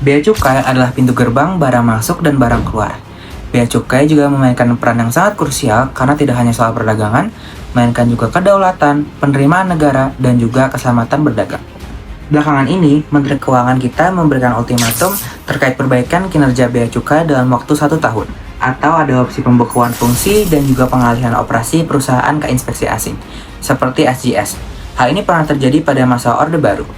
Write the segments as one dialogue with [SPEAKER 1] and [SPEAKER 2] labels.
[SPEAKER 1] Bea cukai adalah pintu gerbang barang masuk dan barang keluar. Bea cukai juga memainkan peran yang sangat krusial karena tidak hanya soal perdagangan, melainkan juga kedaulatan, penerimaan negara, dan juga keselamatan berdagang. Belakangan ini, Menteri Keuangan kita memberikan ultimatum terkait perbaikan kinerja bea cukai dalam waktu 1 tahun, atau ada opsi pembekuan fungsi dan juga pengalihan operasi perusahaan ke inspeksi asing, seperti SGS. Hal ini pernah terjadi pada masa Orde Baru.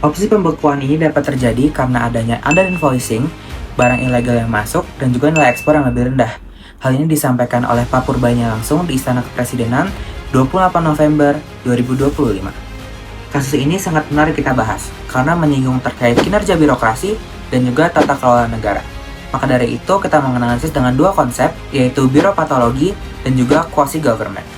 [SPEAKER 1] Opsi pembekuan ini dapat terjadi karena adanya under invoicing, barang ilegal yang masuk, dan juga nilai ekspor yang lebih rendah. Hal ini disampaikan oleh Pak Purbaya langsung di Istana Kepresidenan 28 November 2025. Kasus ini sangat menarik kita bahas, karena menyinggung terkait kinerja birokrasi dan juga tata kelola negara. Maka dari itu, kita menganalisis dengan dua konsep, yaitu biropatologi dan juga quasi-government.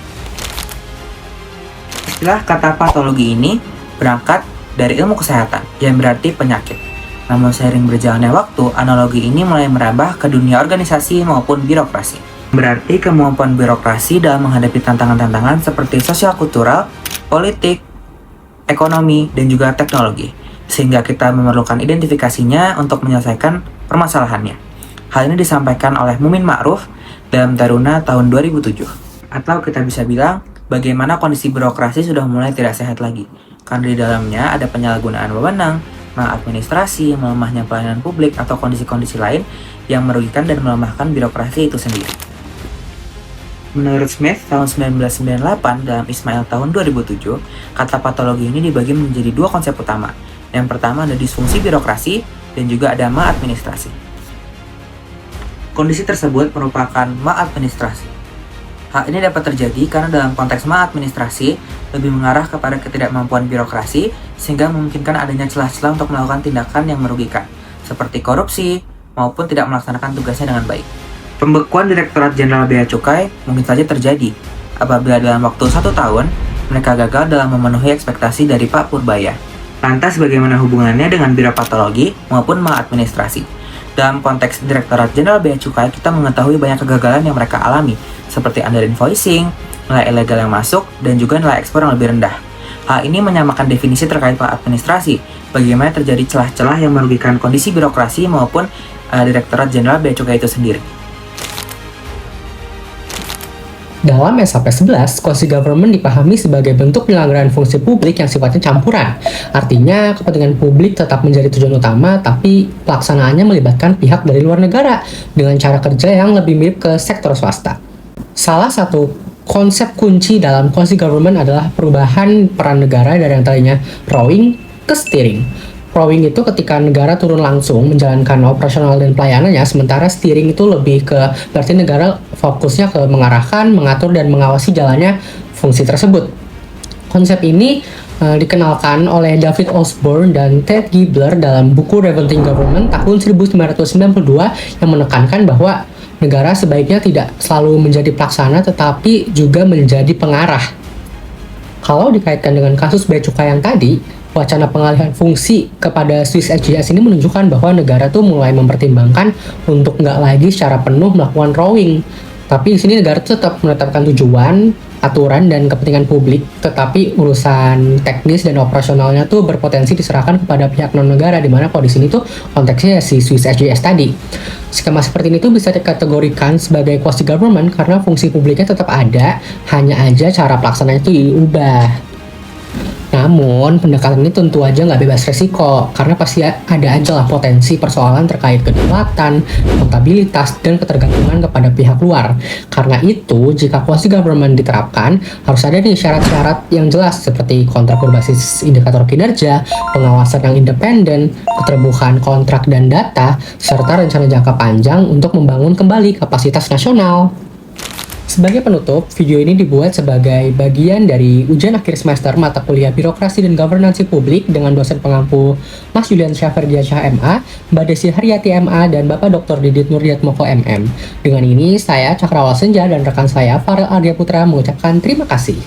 [SPEAKER 1] Istilah kata patologi ini berangkat dari ilmu kesehatan, yang berarti penyakit. Namun seiring berjalannya waktu, analogi ini mulai merambah ke dunia organisasi maupun birokrasi. Berarti kemampuan birokrasi dalam menghadapi tantangan-tantangan seperti sosial kultural, politik, ekonomi, dan juga teknologi. Sehingga kita memerlukan identifikasinya untuk menyelesaikan permasalahannya. Hal ini disampaikan oleh Mumin Ma'ruf dalam Taruna tahun 2007. Atau kita bisa bilang, bagaimana kondisi birokrasi sudah mulai tidak sehat lagi. Karena di dalamnya ada penyalahgunaan wewenang, maladministrasi, melemahnya pelayanan publik, atau kondisi-kondisi lain yang merugikan dan melemahkan birokrasi itu sendiri. Menurut Smith tahun 1998 dalam Ismail tahun 2007, kata patologi ini dibagi menjadi dua konsep utama. Yang pertama ada disfungsi birokrasi dan juga ada maladministrasi. Kondisi tersebut merupakan maladministrasi. Hal ini dapat terjadi karena dalam konteks maladministrasi lebih mengarah kepada ketidakmampuan birokrasi sehingga memungkinkan adanya celah-celah untuk melakukan tindakan yang merugikan, seperti korupsi maupun tidak melaksanakan tugasnya dengan baik. Pembekuan Direktorat Jenderal Bea Cukai mungkin saja terjadi apabila dalam waktu 1 tahun mereka gagal dalam memenuhi ekspektasi dari Pak Purbaya. Lantas bagaimana hubungannya dengan biropatologi maupun maladministrasi? Dalam konteks Direktorat Jenderal Bea Cukai, kita mengetahui banyak kegagalan yang mereka alami, seperti under invoicing, nilai ilegal yang masuk, dan juga nilai ekspor yang lebih rendah. Hal ini menyamakan definisi terkait administrasi, bagaimana terjadi celah-celah yang merugikan kondisi birokrasi maupun Direktorat Jenderal Bea Cukai itu sendiri.
[SPEAKER 2] Dalam SAP 11, quasi-government dipahami sebagai bentuk penyelenggaraan fungsi publik yang sifatnya campuran. Artinya, kepentingan publik tetap menjadi tujuan utama, tapi pelaksanaannya melibatkan pihak dari luar negara dengan cara kerja yang lebih mirip ke sektor swasta. Salah satu konsep kunci dalam quasi-government adalah perubahan peran negara dari yang tadinya rowing ke steering. Rowing itu ketika negara turun langsung menjalankan operasional dan pelayanannya, sementara steering itu lebih ke berarti negara fokusnya ke mengarahkan, mengatur, dan mengawasi jalannya fungsi tersebut. Konsep ini dikenalkan oleh David Osborne dan Ted Gibler dalam buku Revolting Government tahun 1992 yang menekankan bahwa negara sebaiknya tidak selalu menjadi pelaksana tetapi juga menjadi pengarah. Kalau dikaitkan dengan kasus bea cukai yang tadi, wacana pengalihan fungsi kepada Swiss SGS ini menunjukkan bahwa negara tuh mulai mempertimbangkan untuk nggak lagi secara penuh melakukan rowing. Tapi di sini negara tetap menetapkan tujuan, aturan, dan kepentingan publik, tetapi urusan teknis dan operasionalnya tuh berpotensi diserahkan kepada pihak non-negara, di mana kalau di sini tuh konteksnya si Swiss SGS tadi. Skema seperti ini tuh bisa dikategorikan sebagai quasi-government karena fungsi publiknya tetap ada, hanya aja cara pelaksananya itu diubah. Namun, pendekatan ini tentu aja nggak bebas resiko, karena pasti ada aja lah potensi persoalan terkait kedaulatan, akuntabilitas, dan ketergantungan kepada pihak luar. Karena itu, jika quasi-government diterapkan, harus ada nih syarat-syarat yang jelas seperti kontrak berbasis indikator kinerja, pengawasan yang independen, keterbukaan kontrak dan data, serta rencana jangka panjang untuk membangun kembali kapasitas nasional. Sebagai penutup, video ini dibuat sebagai bagian dari ujian akhir semester mata kuliah Birokrasi dan Governansi Publik dengan dosen pengampu Mas Julian Syahferdiansyah MA, Mbak Desi Haryati MA, dan Bapak Dr. Didit Nurdiatmoko MM. Dengan ini, saya Cakrawala Senja dan rekan saya Farel Ardia Putra mengucapkan terima kasih.